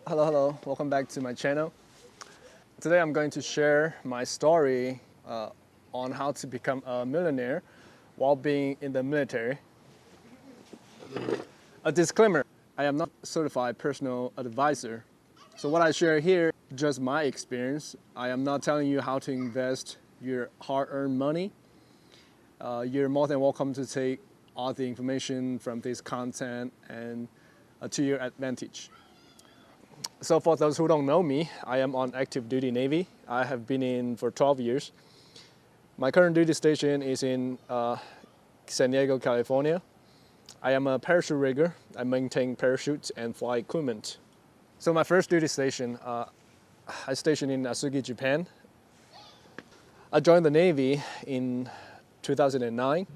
Hello. Welcome back to my channel. Today I'm going to share my story on how to become a millionaire while being in the military. A disclaimer, I am not a certified personal advisor. So what I share here is just my experience. I am not telling you how to invest your hard-earned money. You're more than welcome to take all the information from this content and to your advantage. So for those who don't know me, I am on active duty Navy. I have been in for 12 years. My current duty station is in San Diego, California. I am a parachute rigger. I maintain parachutes and flight equipment. So my first duty station, I stationed in Atsugi, Japan. I joined the Navy in 2009.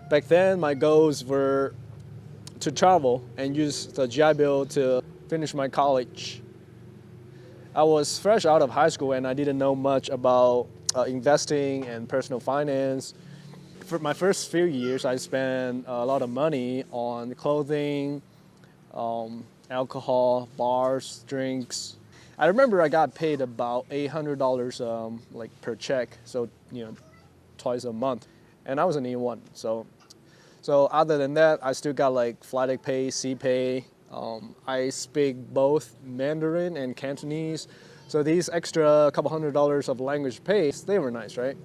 Back then, my goals were to travel and use the GI Bill to finish my college. I was fresh out of high school and I didn't know much about investing and personal finance. For my first few years, I spent a lot of money on clothing, alcohol, bars, drinks. I remember I got paid about $800 like per check, so twice a month, and I was an E1. So other than that, I still got like flight pay, sea pay. I speak both Mandarin and Cantonese, so these extra couple $100 of language pay, they were nice, right?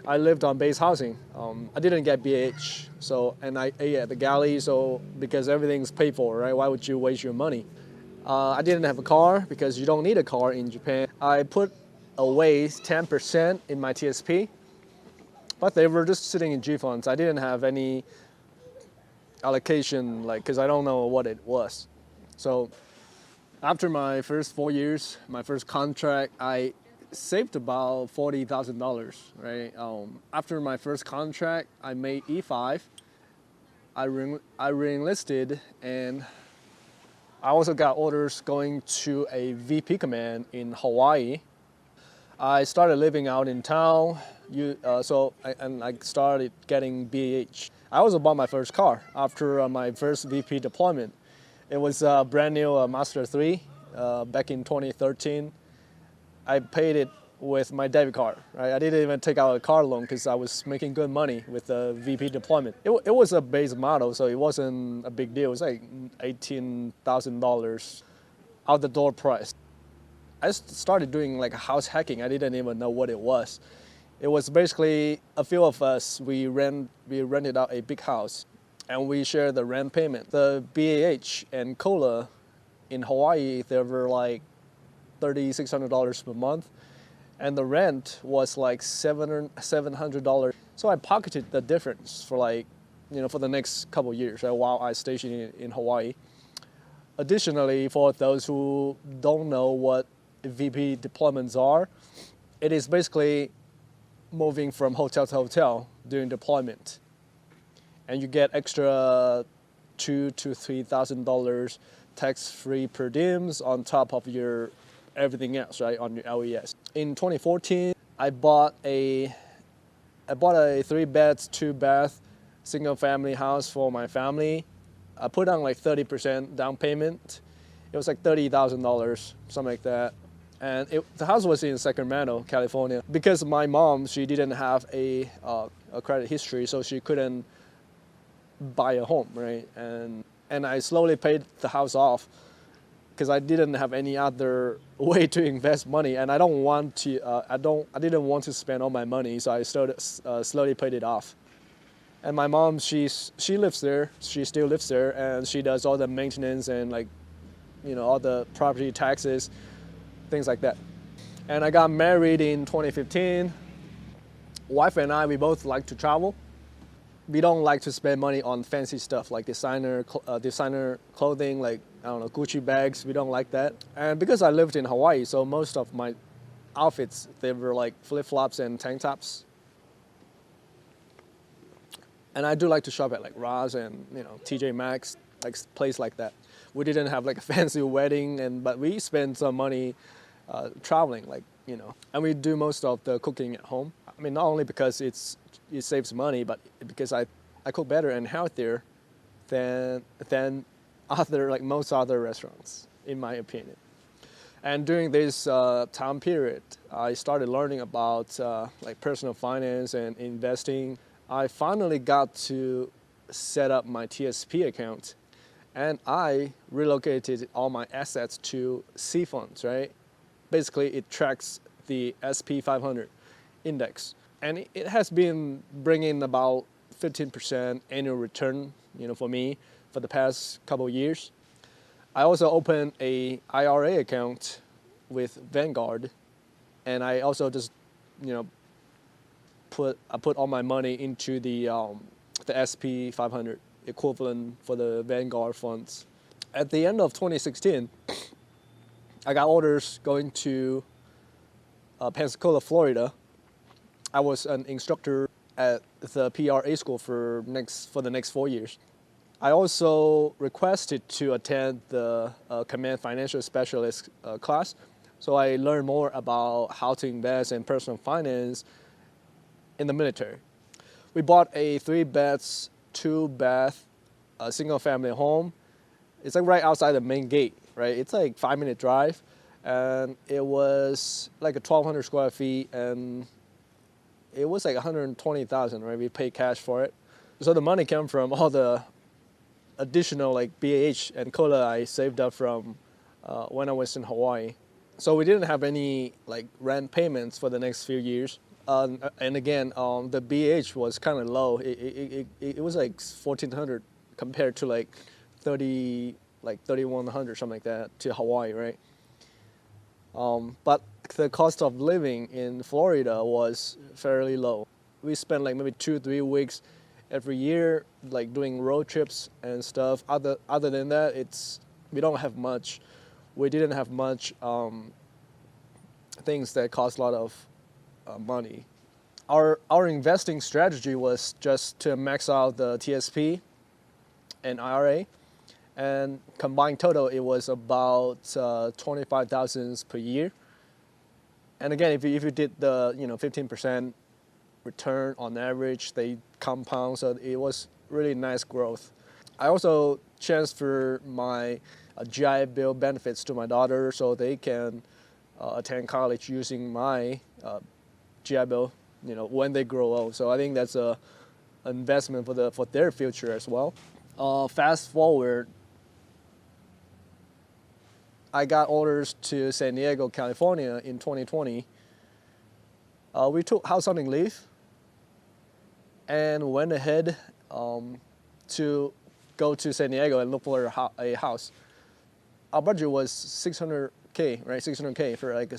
I lived on base housing. I didn't get BH, and I ate at the galley, so because everything's paid for, right? Why would you waste your money? I didn't have a car because you don't need a car in Japan. I put away 10% in my TSP, but they were just sitting in G funds. I didn't have any allocation, because I don't know what it was. So after my first 4 years, my first contract, I saved about $40,000, right? After my first contract, I made E5. I re-enlisted, and I also got orders going to a VP command in Hawaii. I started living out in town, and I started getting BH. I also bought my first car after my first VP deployment. It was a brand new Master 3 back in 2013. I paid it with my debit card. Right? I didn't even take out a car loan because I was making good money with the VP deployment. It was a base model, so it wasn't a big deal. It was like $18,000 out the door price. I started doing like house hacking. I didn't even know what it was. It was basically a few of us, we rented out a big house and we shared the rent payment. The BAH and COLA in Hawaii, they were like $3,600 per month, and the rent was like $700. So I pocketed the difference for for the next couple years, right, while I stationed in Hawaii. Additionally, for those who don't know what VP deployments are, it is basically moving from hotel to hotel during deployment, and you get extra $2,000 to $3,000 tax-free per diems on top of your everything else, right, on your LES. In 2014, I bought a 3-bed, 2-bath, single-family house for my family. I put on like 30% down payment. It was like $30,000, something like that. And the house was in Sacramento, California. Because my mom, she didn't have a credit history, so she couldn't buy a home, right? And I slowly paid the house off because I didn't have any other way to invest money, and I didn't want to spend all my money, so I started slowly paid it off. And my mom, she lives there. She still lives there, and she does all the maintenance and all the property taxes, things like that. And I got married in 2015. Wife and I, we both like to travel. We don't like to spend money on fancy stuff like designer clothing, like, I don't know, Gucci bags. We don't like that. And because I lived in Hawaii, so most of my outfits, they were like flip-flops and tank tops. And I do like to shop at like Ross and TJ Maxx, like place like that. We didn't have like a fancy wedding, but we spent some money traveling, and we do most of the cooking at home. I mean, not only because it saves money, but because I cook better and healthier than most other restaurants. in my opinion. And during this time period, I started learning about like personal finance and investing. I finally got to set up my TSP account, and I relocated all my assets to C funds, right? Basically, it tracks the SP 500 index, and it has been bringing about 15% annual return, for me for the past couple of years. I also opened a IRA account with Vanguard, and I also just, put all my money into the SP 500 equivalent for the Vanguard funds. At the end of 2016, I got orders going to Pensacola, Florida. I was an instructor at the PRA school for the next 4 years. I also requested to attend the Command Financial Specialist class, so I learned more about how to invest in personal finance in the military. We bought a 3-bed, 2-bath, single-family home. It's like right outside the main gate, right? It's like 5-minute drive, and it was like 1,200 square feet, and it was like 120,000, right? We paid cash for it. So the money came from all the additional like BAH and COLA I saved up from when I was in Hawaii. So we didn't have any like rent payments for the next few years. And again, the BAH was kind of low. It was like 1,400 compared to like 3,100, something like that, to Hawaii, right? But the cost of living in Florida was fairly low. We spent like maybe 2-3 weeks every year, like doing road trips and stuff. Other than that, we don't have much. We didn't have much things that cost a lot of money. Our investing strategy was just to max out the TSP and IRA, and combined total it was about 25,000 per year. And again, if you did the 15% return on average, they compound, so it was really nice growth. I also transferred my GI Bill benefits to my daughter so they can attend college using my GI Bill, when they grow old. So I think that's an investment for their future as well. Fast forward, I got orders to San Diego, California in 2020. We took house hunting leave and went ahead to go to San Diego and look for a house. Our budget was $600K, right? $600K for like a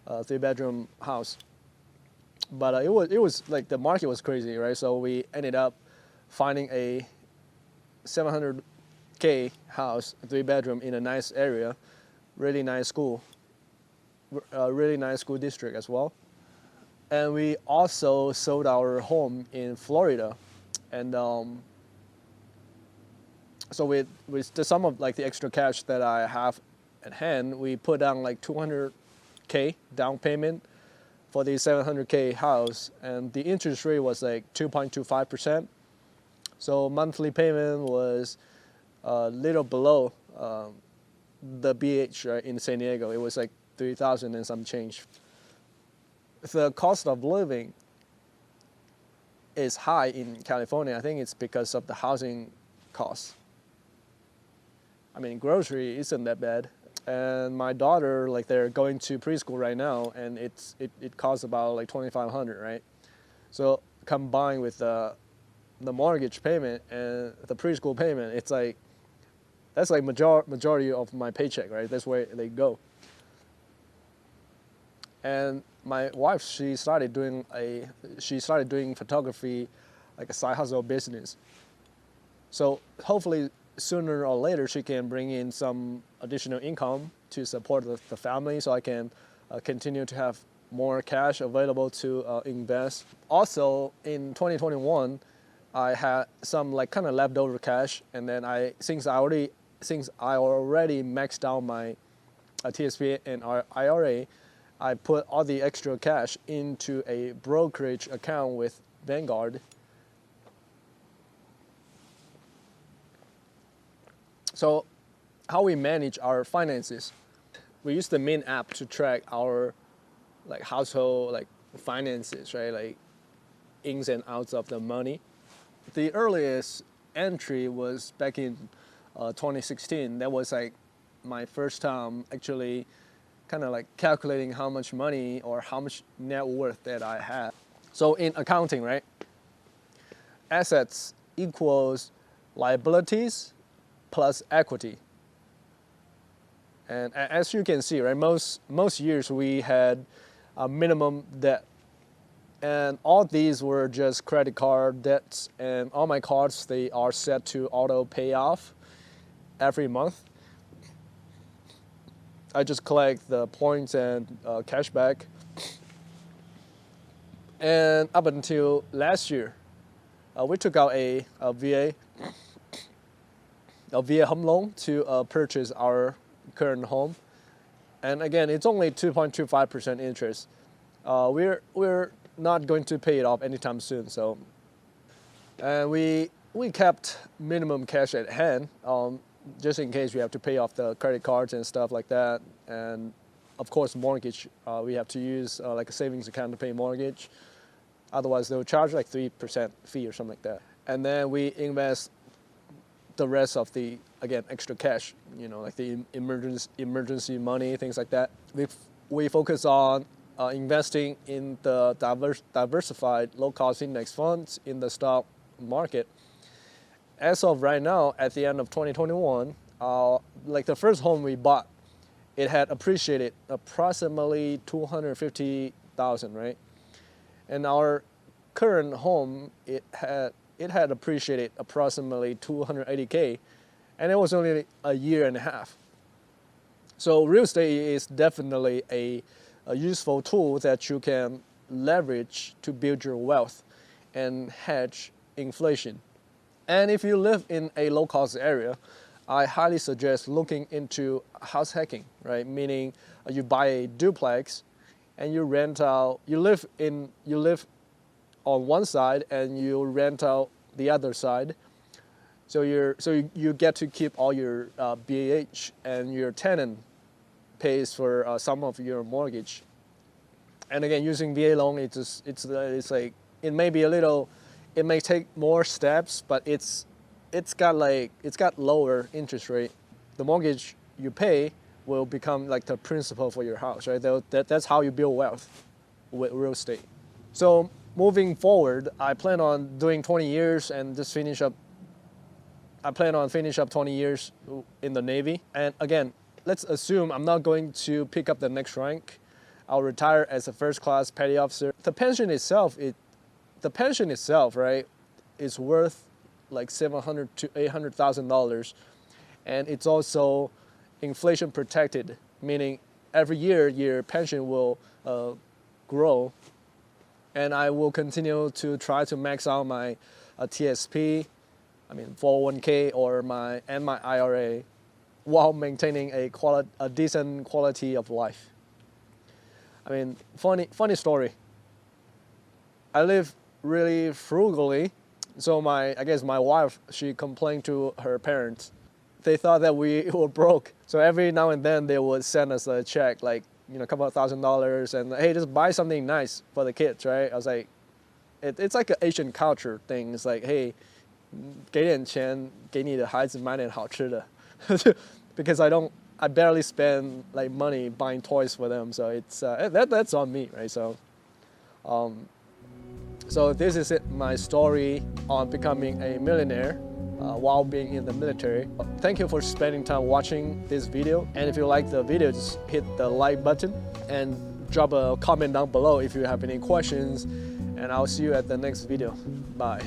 3-bedroom house. But it was like the market was crazy, right? So we ended up finding a $700K house, 3-bedroom in a nice area, really nice school, really nice school district as well. And we also sold our home in Florida, and so with the sum of like the extra cash that I have at hand, we put down like $200K down payment for the $700K house, and the interest rate was like 2.25%. So monthly payment was a little below the BH, right, in San Diego. It was like 3,000 and some change. The cost of living is high in California. I think it's because of the housing costs. I mean, grocery isn't that bad. And my daughter, like, they're going to preschool right now, and it costs about like $2,500, right? So combined with the mortgage payment and the preschool payment, it's like that's like majority of my paycheck, right? That's where they go. And my wife, she started doing photography, like a side hustle business. So hopefully sooner or later she can bring in some additional income to support the family, so I can continue to have more cash available to invest. Also in 2021, I had some like kind of leftover cash, and then since I already maxed out my TSP and IRA, I put all the extra cash into a brokerage account with Vanguard. So how we manage our finances. We use the Mint app to track our household finances, right? Like ins and outs of the money. The earliest entry was back in 2016. That was like my first time actually kind of like calculating how much money or how much net worth that I had. So in accounting, right? Assets equals liabilities plus equity. And as you can see, right, most years we had a minimum debt. And all these were just credit card debts, and all my cards, they are set to auto pay off every month. I just collect the points and cash back. And up until last year, we took out a VA home loan to purchase our current home. And again, it's only 2.25% interest. We're not going to pay it off anytime soon. So, and we kept minimum cash at hand, just in case we have to pay off the credit cards and stuff like that. And of course, mortgage, we have to use like a savings account to pay mortgage. Otherwise, they'll charge like 3% fee or something like that. And then we invest the rest of the, again, extra cash, you know, like the emergency money, things like that. We focus on investing in the diversified low-cost index funds in the stock market. As of right now, at the end of 2021, like the first home we bought, it had appreciated approximately $250,000, right? And our current home, it had appreciated approximately $280K, and it was only a year and a half. So real estate is definitely a useful tool that you can leverage to build your wealth and hedge inflation. And if you live in a low-cost area, I highly suggest looking into house hacking, right? Meaning you buy a duplex and you rent out. You live on one side and you rent out the other side. So you get to keep all your BAH, and your tenant pays for some of your mortgage. And again, using VA loan, it's like it may be a little, it may take more steps, but it's got lower interest rate. The mortgage you pay will become like the principal for your house, right? That's how you build wealth with real estate. So moving forward, I plan on doing 20 years and just finish up. I plan on finish up 20 years in the Navy. And again, let's assume I'm not going to pick up the next rank. I'll retire as a first-class petty officer. The pension itself, right, is worth like $700,000 to $800,000, and it's also inflation protected, meaning every year your pension will grow, and I will continue to try to max out my TSP, 401k or my IRA, while maintaining a decent quality of life. Funny story. I live really frugally, so I guess my wife, she complained to her parents. They thought that we were broke, so every now and then they would send us a check, like a couple of $1,000s, and hey, just buy something nice for the kids, right? I was like, it's like an Asian culture thing. It's like, hey, 给点钱给你的孩子买点好吃的, because I barely spend like money buying toys for them, so it's that's on me, right? So this is it, my story on becoming a millionaire while being in the military. Thank you for spending time watching this video, and if you like the video, just hit the like button and drop a comment down below if you have any questions, and I'll see you at the next video. Bye.